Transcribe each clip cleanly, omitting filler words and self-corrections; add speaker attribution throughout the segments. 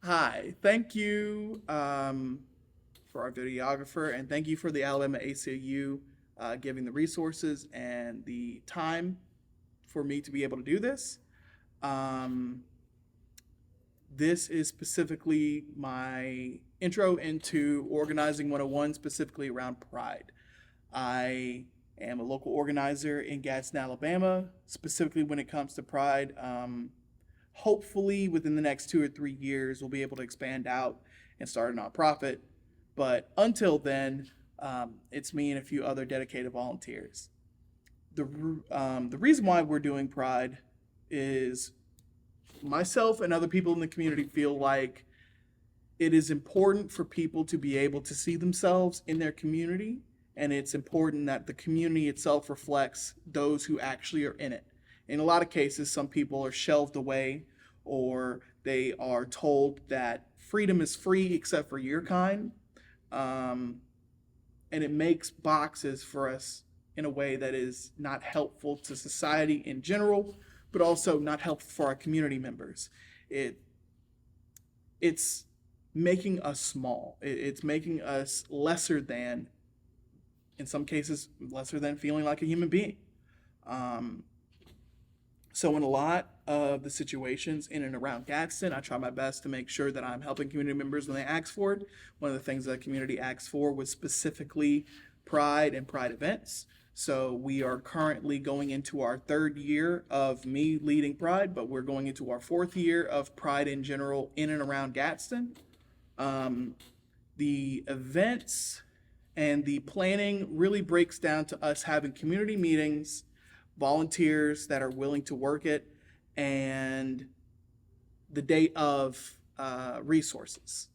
Speaker 1: Hi, thank you for our videographer, and thank you for the Alabama ACLU giving the resources and the time for me to be able to do this. Um, this is specifically my intro into organizing 101, specifically around pride. I am a local organizer in Gadsden, Alabama, specifically when it comes to pride. Hopefully, within the next 2 or 3 years, we'll be able to expand out and start a nonprofit. But until then, it's me and a few other dedicated volunteers. The reason why we're doing Pride is myself and other people in the community feel like it is important for people to be able to see themselves in their community, and it's important that the community itself reflects those who actually are in it. In a lot of cases, some people are shelved away, or they are told that freedom is free except for your kind. Um, and it makes boxes for us in a way that is not helpful to society in general, but also not helpful for our community members. It it's making us small. It's making us lesser than, in some cases, lesser than feeling like a human being. Um, so in a lot of the situations in and around Gadsden, I try my best to make sure that I'm helping community members when they ask for it. One of the things that the community asked for was specifically Pride and Pride events. So we are currently going into our third year of me leading Pride, but we're going into our fourth year of Pride in general in and around Gadsden. Um, the events and the planning really breaks down to us having community meetings, volunteers that are willing to work it, and the day of resources.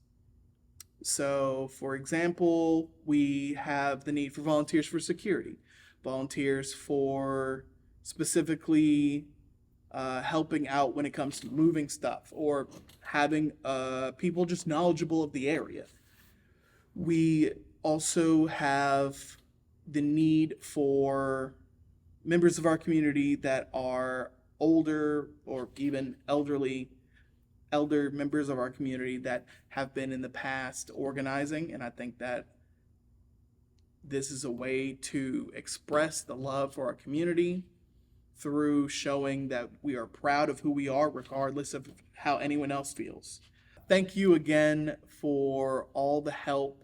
Speaker 1: So, for example, we have the need for volunteers for security, volunteers for specifically helping out when it comes to moving stuff, or having people just knowledgeable of the area. We also have the need for members of our community that are older or even elder members of our community that have been in the past organizing. And I think that this is a way to express the love for our community through showing that we are proud of who we are, regardless of how anyone else feels. Thank you again for all the help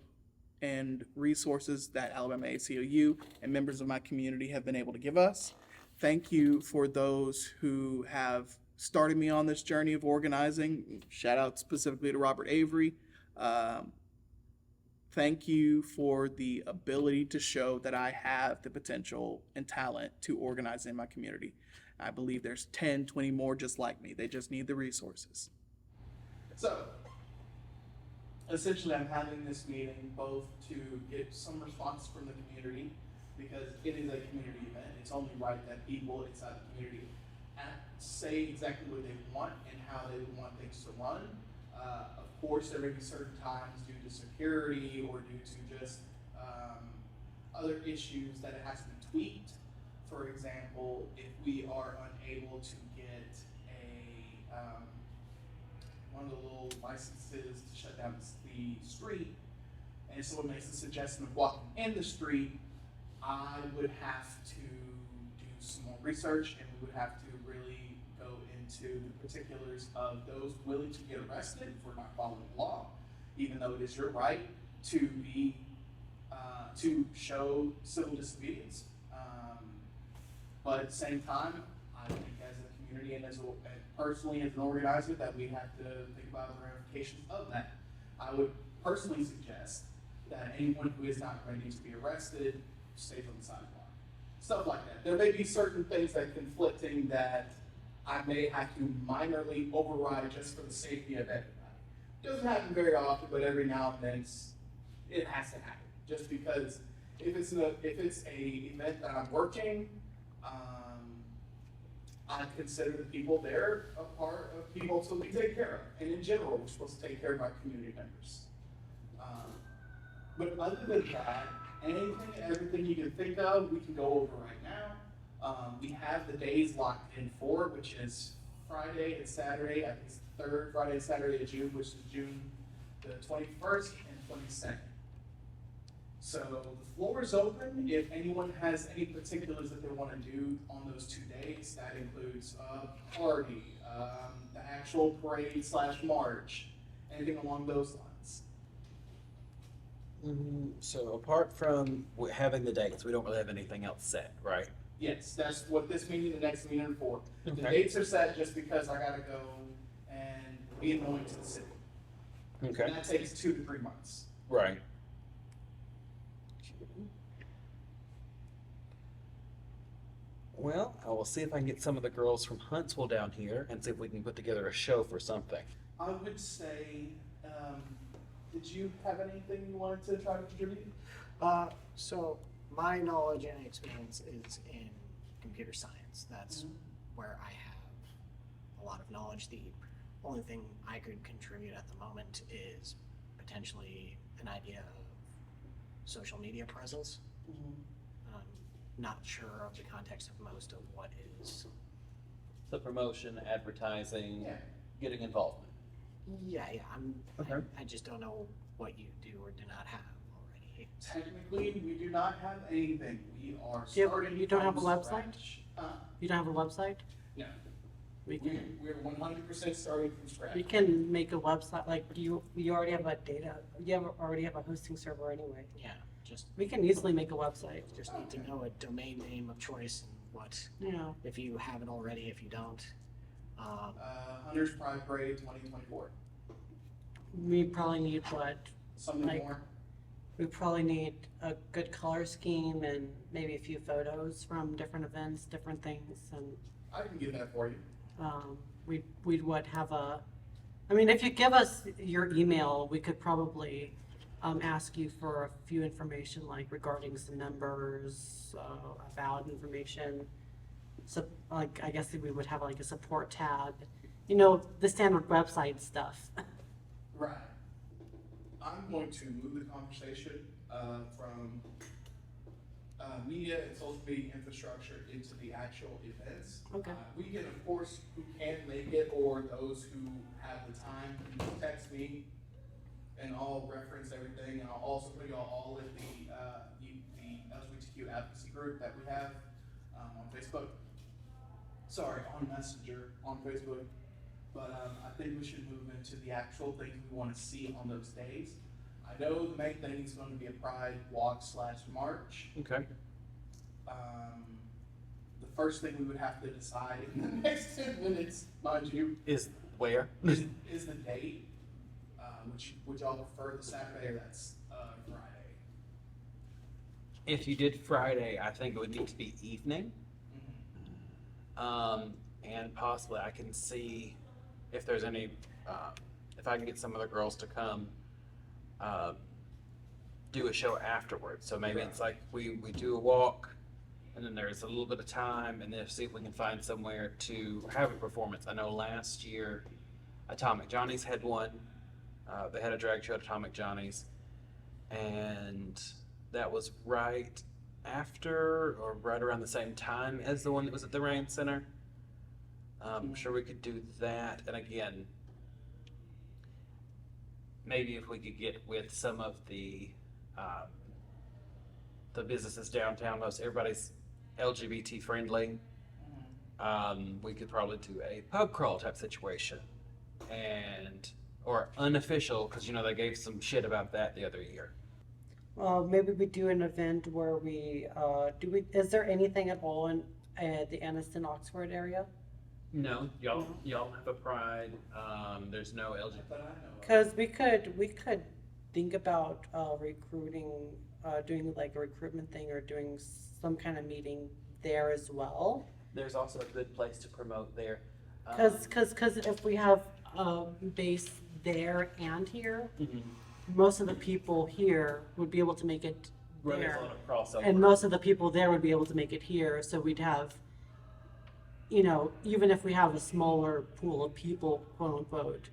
Speaker 1: and resources that Alabama ACLU and members of my community have been able to give us. Thank you for those who have started me on this journey of organizing. Shout out specifically to Robert Avery. Um, Thank you for the ability to show that I have the potential and talent to organize in my community. I believe there's 10, 20 more just like me. They just need the resources. So, essentially, I'm having this meeting both to get some response from the community, because it is a community event. It's only right that people inside the community say exactly what they want and how they would want things to run. Of course, there may be certain times due to security or due to just other issues that it has to be tweaked. For example, if we are unable to get one of the little licenses to shut down the street, and someone makes a suggestion of walking in the street, I would have to do some more research, and we would have to really go into the particulars of those willing to get arrested for not following the law, even though it is your right to be to show civil disobedience. But at the same time, I think as a community and personally as an organizer that we have to think about the ramifications of that. I would personally suggest that anyone who is not ready to be arrested stays on the sidewalk. Stuff like that. There may be certain things that are conflicting that I may have to minorly override just for the safety of everybody. It doesn't happen very often, but every now and then it has to happen. Just because if it's a event that I'm working, I consider the people there a part of people to be taken care of. And in general, we're supposed to take care of our community members. Um, but other than that, anything and everything you can think of, we can go over right now. We have the days locked in for, which is Friday and Saturday. I think it's third Friday and Saturday of June, which is June the 21st and 22nd. So the floor is open. If anyone has any particulars that they want to do on those 2 days, that includes a party, the actual parade / march, anything along those lines.
Speaker 2: So apart from having the dates, we don't really have anything else set, right?
Speaker 1: Yes, that's what this meeting, the next meeting are for. The
Speaker 2: Okay.
Speaker 1: dates are set just because I gotta go and be annoying to the city.
Speaker 2: Okay.
Speaker 1: And that takes 2 to 3 months.
Speaker 2: Right. Well, I will see if I can get some of the girls from Huntsville down here and see if we can put together a show for something.
Speaker 1: I would say, did you have anything you wanted to try to contribute?
Speaker 3: So my knowledge and experience is in computer science. That's where I have a lot of knowledge. The only thing I could contribute at the moment is potentially an idea of social media presence. Not sure of the context of most of what is.
Speaker 2: The promotion, advertising,
Speaker 1: Yeah.
Speaker 2: getting involvement.
Speaker 3: Yeah,
Speaker 2: Okay.
Speaker 3: I just don't know what you do or do not have already.
Speaker 1: Technically, we do not have anything. We are
Speaker 4: You-
Speaker 1: starting
Speaker 4: you don't
Speaker 1: from
Speaker 4: have a website?
Speaker 1: scratch.
Speaker 4: You don't have a website?
Speaker 1: No,
Speaker 4: We can,
Speaker 1: we're 100% starting from scratch.
Speaker 4: we can make a website, like you already have a already have a hosting server anyway.
Speaker 3: Yeah, just
Speaker 4: We can easily make a website,
Speaker 3: need to know a domain name of choice and what,
Speaker 4: you know.
Speaker 3: if you have it already, if you don't.
Speaker 1: Hunter's Pride Parade 2024.
Speaker 4: We probably need
Speaker 1: Something
Speaker 4: Like-
Speaker 1: more.
Speaker 4: we probably need a good color scheme and maybe a few photos from different events, different things, and
Speaker 1: I can get that for you.
Speaker 4: we would have I mean, if you give us your email, we could probably ask you for a few information, like regarding some numbers, about information. So, like, I guess we would have like a support tab, you know, the standard website stuff.
Speaker 1: Right. I'm going to move the conversation from media and social media infrastructure into the actual events.
Speaker 4: Okay.
Speaker 1: We can, of course, who can't make it or those who have the time, can text me and I'll reference everything, and I'll also put y'all all in the LGBTQ advocacy group that we have on Facebook. Sorry, on Messenger, on Facebook. But I think we should move into the actual things we want to see on those days. I know the main thing is going to be a Pride walk / march.
Speaker 2: Okay.
Speaker 1: The first thing we would have to decide in the next 10 minutes, mind you,
Speaker 2: Is where?
Speaker 1: is the date. Would y'all prefer the Saturday or that's Friday?
Speaker 2: If you did Friday, I think it would need to be evening. And possibly I can see if there's any, if I can get some of the girls to come, do a show afterwards. So maybe it's like we do a walk and then there's a little bit of time and then see if we can find somewhere to have a performance. I know last year Atomic Johnny's had one. They had a drag show at Atomic Johnny's, and that was right after or right around the same time as the one that was at the Rain Center. I'm sure we could do that. And again, maybe if we could get with some of the businesses downtown, most everybody's LGBT friendly. We could probably do a pub crawl type situation, or unofficial, because you know they gave some shit about that the other year.
Speaker 4: Maybe we do an event where is there anything at all in the Anniston Oxford area?
Speaker 2: No, y'all have a pride. There's no LGBT.
Speaker 1: But I know.
Speaker 4: Because we could think about recruiting, doing like a recruitment thing or doing some kind of meeting there as well.
Speaker 2: There's also a good place to promote there.
Speaker 4: Because if we have a base there and here,
Speaker 2: Mhm.
Speaker 4: most of the people here would be able to make it
Speaker 2: There's
Speaker 4: there.
Speaker 2: a lot of crossover.
Speaker 4: And most of the people there would be able to make it here, so we'd have, you know, even if we have a smaller pool of people, quote unquote,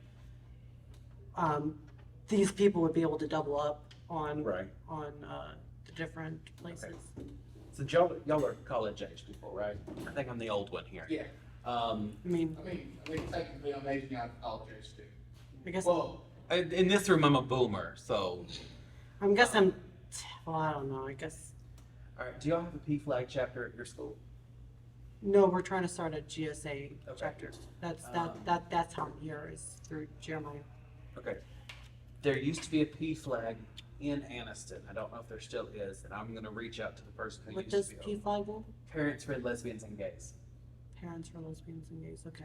Speaker 4: these people would be able to double up on
Speaker 2: Right.
Speaker 4: the different places.
Speaker 2: So y'all are college age people, right? I think I'm the old one here.
Speaker 1: Yeah.
Speaker 4: I mean,
Speaker 1: I mean, technically, I'm aging out of college age too.
Speaker 4: I guess,
Speaker 1: Well,
Speaker 2: In this room, I'm a boomer, so.
Speaker 4: I guess I'm, well, I don't know, I guess,
Speaker 2: All right, do y'all have a P flag chapter at your school?
Speaker 4: no, we're trying to start a GSA
Speaker 2: Okay.
Speaker 4: chapter. That's,
Speaker 2: Um,
Speaker 4: that's how I'm here, is through Jeremiah.
Speaker 2: Okay. There used to be a P flag in Anniston. I don't know if there still is, and I'm gonna reach out to the person who
Speaker 4: What
Speaker 2: used
Speaker 4: does
Speaker 2: to be.
Speaker 4: P flag do?
Speaker 2: Parents for lesbians and gays.
Speaker 4: Parents for lesbians and gays, okay.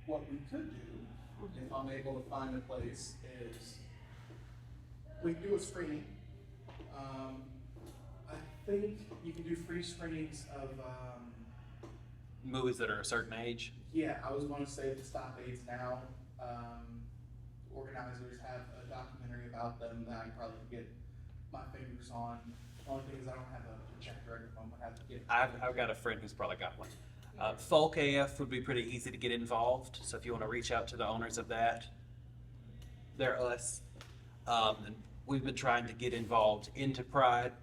Speaker 1: what we could do, if I'm able to find a place, is we can do a screening. I think you can do free screenings of,
Speaker 2: Movies that are a certain age.
Speaker 1: yeah, I was going to say the Stop AIDS Now. Organizers have a documentary about them that I probably could get my fingers on. The only thing is I don't have a projector at the moment. I have to get.
Speaker 2: I've got a friend who's probably got one. Folk AF would be pretty easy to get involved. So if you want to reach out to the owners of that, they're us. And we've been trying to get involved into Pride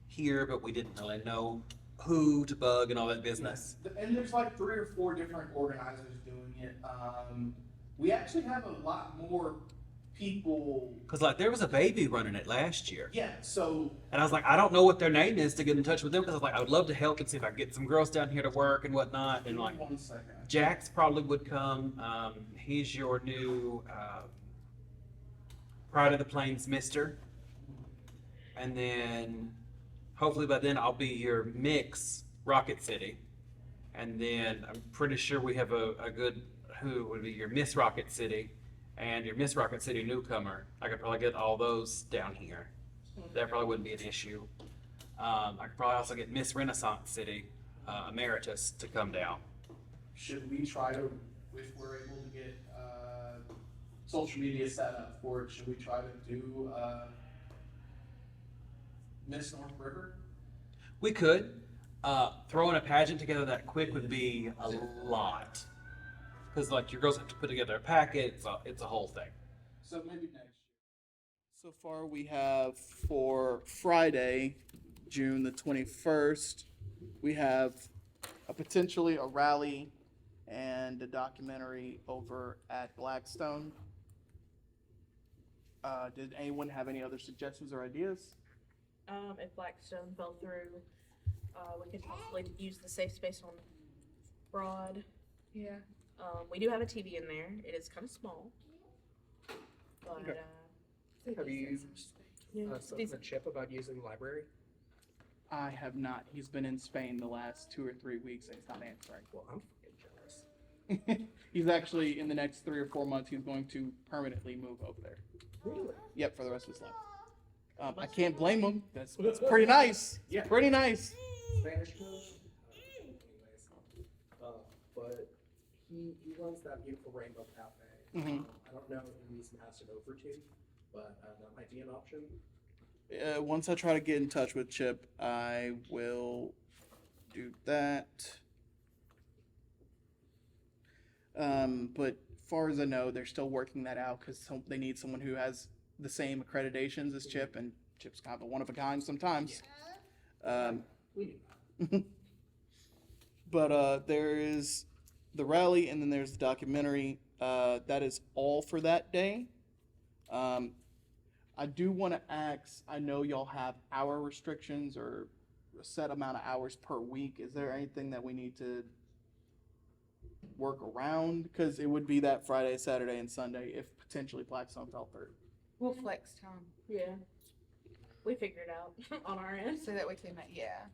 Speaker 2: here, but we didn't really know who to bug and all that business.
Speaker 1: And there's like 3 or 4 different organizers doing it. We actually have a lot more people.
Speaker 2: Cause like there was a baby running it last year,
Speaker 1: Yeah, so
Speaker 2: and I was like, I don't know what their name is to get in touch with them. Cause I was like, I would love to help and see if I could get some girls down here to work and whatnot. And like,
Speaker 1: 1 second.
Speaker 2: Jax probably would come. He's your new Pride of the Plains Mister. And then hopefully by then I'll be your mix Rocket City. And then I'm pretty sure we have a good, who would be your Miss Rocket City and your Miss Rocket City newcomer. I could probably get all those down here. That probably wouldn't be an issue. I could probably also get Miss Renaissance City Emeritus to come down.
Speaker 1: Should we try to, if we're able to get social media set up for it, should we try to do Miss North River?
Speaker 2: We could. Throwing a pageant together that quick would be a lot. Because like your girls have to put together a packet, it's a whole thing.
Speaker 1: So maybe next year. So far we have for Friday, June the 21st, we have potentially a rally and a documentary over at Blackstone. Did anyone have any other suggestions or ideas?
Speaker 5: If Blackstone fell through, we could possibly use the safe space on Broad.
Speaker 6: Yeah.
Speaker 5: We do have a TV in there. It is kind of small. But,
Speaker 1: Okay.
Speaker 7: Have you
Speaker 5: yeah,
Speaker 7: spoken to Chip about using the library?
Speaker 1: I have not. He's been in Spain the last 2 or 3 weeks and he's not answering.
Speaker 7: Well, I'm fucking jealous.
Speaker 1: He's actually, in the next 3 or 4 months, he's going to permanently move over there.
Speaker 7: Really?
Speaker 1: Yep, for the rest of his life. I can't blame him. That's pretty nice.
Speaker 7: Yeah.
Speaker 1: Pretty nice.
Speaker 7: Spanish coach? Anyways. But he runs that beautiful Rainbow Cafe.
Speaker 1: Mhm.
Speaker 7: I don't know who he's passed it over to, but that might be an option.
Speaker 1: Once I try to get in touch with Chip, I will do that. But far as I know, they're still working that out because they need someone who has the same accreditations as Chip, and Chip's kind of a one of a kind sometimes.
Speaker 7: We knew that.
Speaker 1: But there is the rally, and then there's the documentary. That is all for that day. I do want to ask, I know y'all have hour restrictions or a set amount of hours per week. Is there anything that we need to work around? Because it would be that Friday, Saturday, and Sunday if potentially Blackstone fell through.
Speaker 6: We'll flex time
Speaker 5: yeah. We figured it out on our end.
Speaker 6: so that we can, yeah.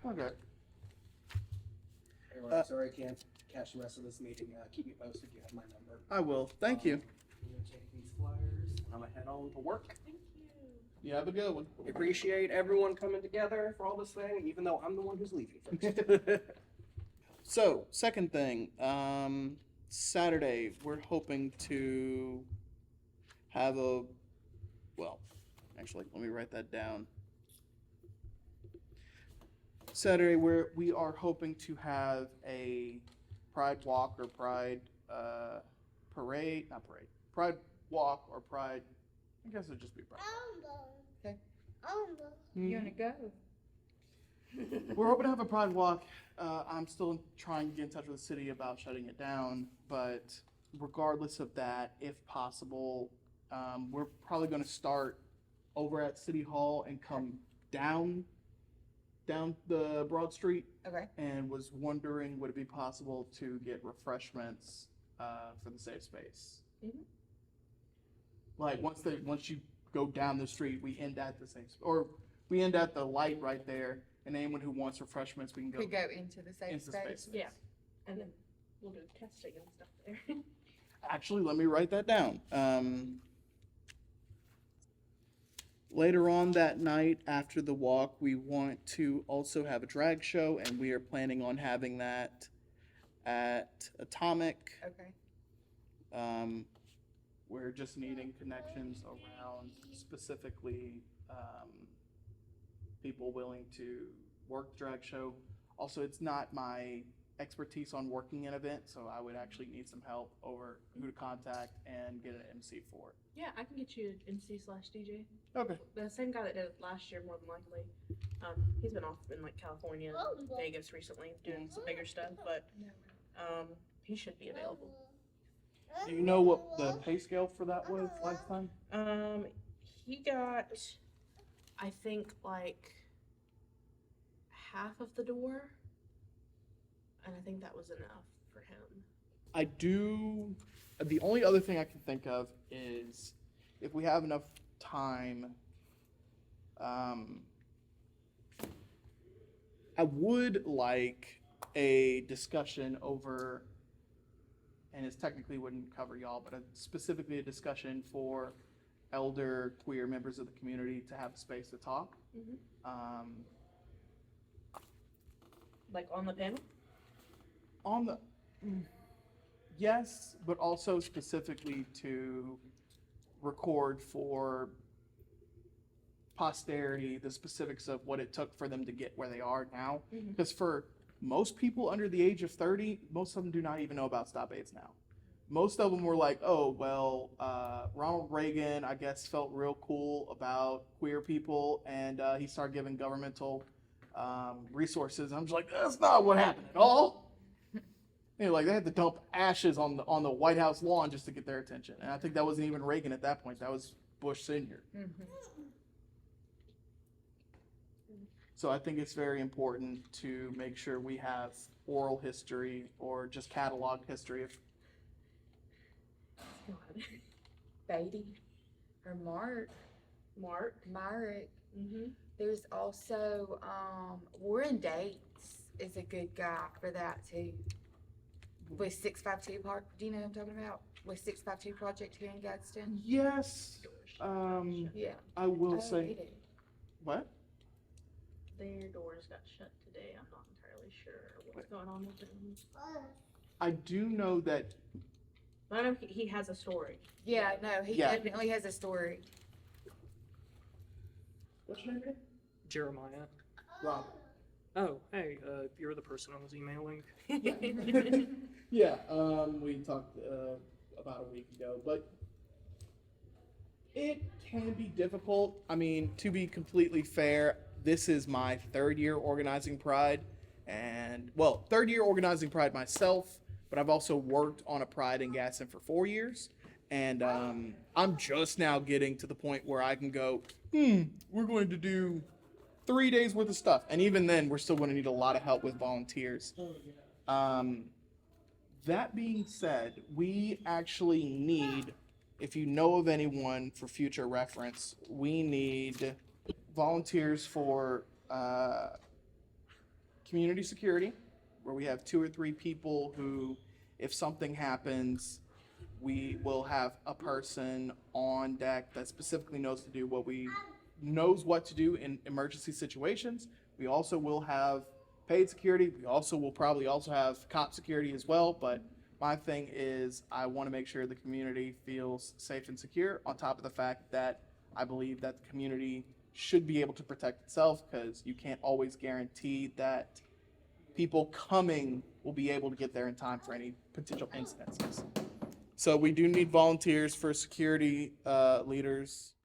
Speaker 1: Okay.
Speaker 7: Anyway, sorry I can't catch the rest of this meeting. Keep me posted. You have my number.
Speaker 1: I will. Thank you.
Speaker 7: I'm gonna take these flyers. And I'm gonna head on to work.
Speaker 5: Thank you.
Speaker 1: You have a good one.
Speaker 7: We appreciate everyone coming together for all this thing, even though I'm the one who's leaving first.
Speaker 1: So, second thing, Saturday, we're hoping to have actually, let me write that down. Saturday, we are hoping to have a Pride Walk or Pride Pride Walk or Pride, I guess it'd just be Pride.
Speaker 6: Okay.
Speaker 1: Mhm.
Speaker 6: You wanna go?
Speaker 1: We're hoping to have a Pride Walk. I'm still trying to get in touch with the city about shutting it down, but regardless of that, if possible, we're probably going to start over at City Hall and come down the Broad Street,
Speaker 6: Okay.
Speaker 1: and was wondering would it be possible to get refreshments for the safe space.
Speaker 5: Mhm.
Speaker 1: Like once you go down the street, we end at the or we end at the light right there, and anyone who wants refreshments, we can
Speaker 6: Could go into the safe
Speaker 1: into
Speaker 6: space.
Speaker 1: space.
Speaker 5: Yeah. And then we'll do testing and stuff there.
Speaker 1: Actually, let me write that down. Later on that night after the walk, we want to also have a drag show, and we are planning on having that at Atomic.
Speaker 6: Okay.
Speaker 1: We're just needing connections around specifically people willing to work the drag show. Also, it's not my expertise on working an event, so I would actually need some help over who to contact and get an MC for it.
Speaker 5: Yeah, I can get you an MC/DJ.
Speaker 1: Okay.
Speaker 5: The same guy that did it last year, more than likely. He's been off in like California, and Vegas recently, doing some bigger stuff, but he should be available.
Speaker 1: Do you know what the pay scale for that was last time?
Speaker 5: He got, I think, like half of the door, and I think that was enough for him.
Speaker 1: I do. The only other thing I can think of is if we have enough time, I would like a discussion over, and it's technically wouldn't cover y'all, but specifically a discussion for elder queer members of the community to have a space to talk.
Speaker 5: Mhm. Like on the panel?
Speaker 1: On the yes, but also specifically to record for posterity the specifics of what it took for them to get where they are now.
Speaker 5: Mhm.
Speaker 1: Because for most people under the age of 30, most of them do not even know about Stop AIDS now. Most of them were like, oh, well, Ronald Reagan, I guess, felt real cool about queer people, and he started giving governmental resources. I'm just like, that's not what happened at all. You know, like they had to dump ashes on the White House lawn just to get their attention, and I think that wasn't even Reagan at that point. That was Bush Sr.
Speaker 6: Mm-hmm.
Speaker 1: So I think it's very important to make sure we have oral history or just catalog history of.
Speaker 6: Beatty or Mark. Myrick.
Speaker 5: Mm-hmm.
Speaker 6: There's also Warren Dates is a good guy for that too. With 652 Park, do you know what I'm talking about? With 652 Project here in Gadsden.
Speaker 1: Yes,
Speaker 6: Yeah.
Speaker 1: I will
Speaker 6: Oh,
Speaker 1: say
Speaker 6: he did.
Speaker 1: what?
Speaker 5: Their doors got shut today. I'm not entirely sure what's going on with them.
Speaker 1: I do know that
Speaker 5: But I know he has a story.
Speaker 6: Yeah, no, he
Speaker 1: Yeah.
Speaker 6: definitely has a story.
Speaker 1: what's your name again?
Speaker 7: Jeremiah.
Speaker 1: Rob.
Speaker 7: Oh, hey, you're the person I was emailing.
Speaker 1: Yeah, we talked about a week ago, but it can be difficult. I mean, to be completely fair, this is my third year organizing Pride, and well, third year organizing Pride myself, but I've also worked on a Pride in Gadsden for 4 years, and I'm just now getting to the point where I can go, we're going to do 3 days worth of stuff, and even then, we're still going to need a lot of help with volunteers. That being said, we actually need, if you know of anyone for future reference, we need volunteers for community security, where we have 2 or 3 people who, if something happens, we will have a person on deck that specifically knows what to do in emergency situations. We also will have paid security. We also will probably also have cop security as well. But my thing is I want to make sure the community feels safe and secure, on top of the fact that I believe that the community should be able to protect itself, because you can't always guarantee that people coming will be able to get there in time for any potential incidences. So we do need volunteers for security leaders.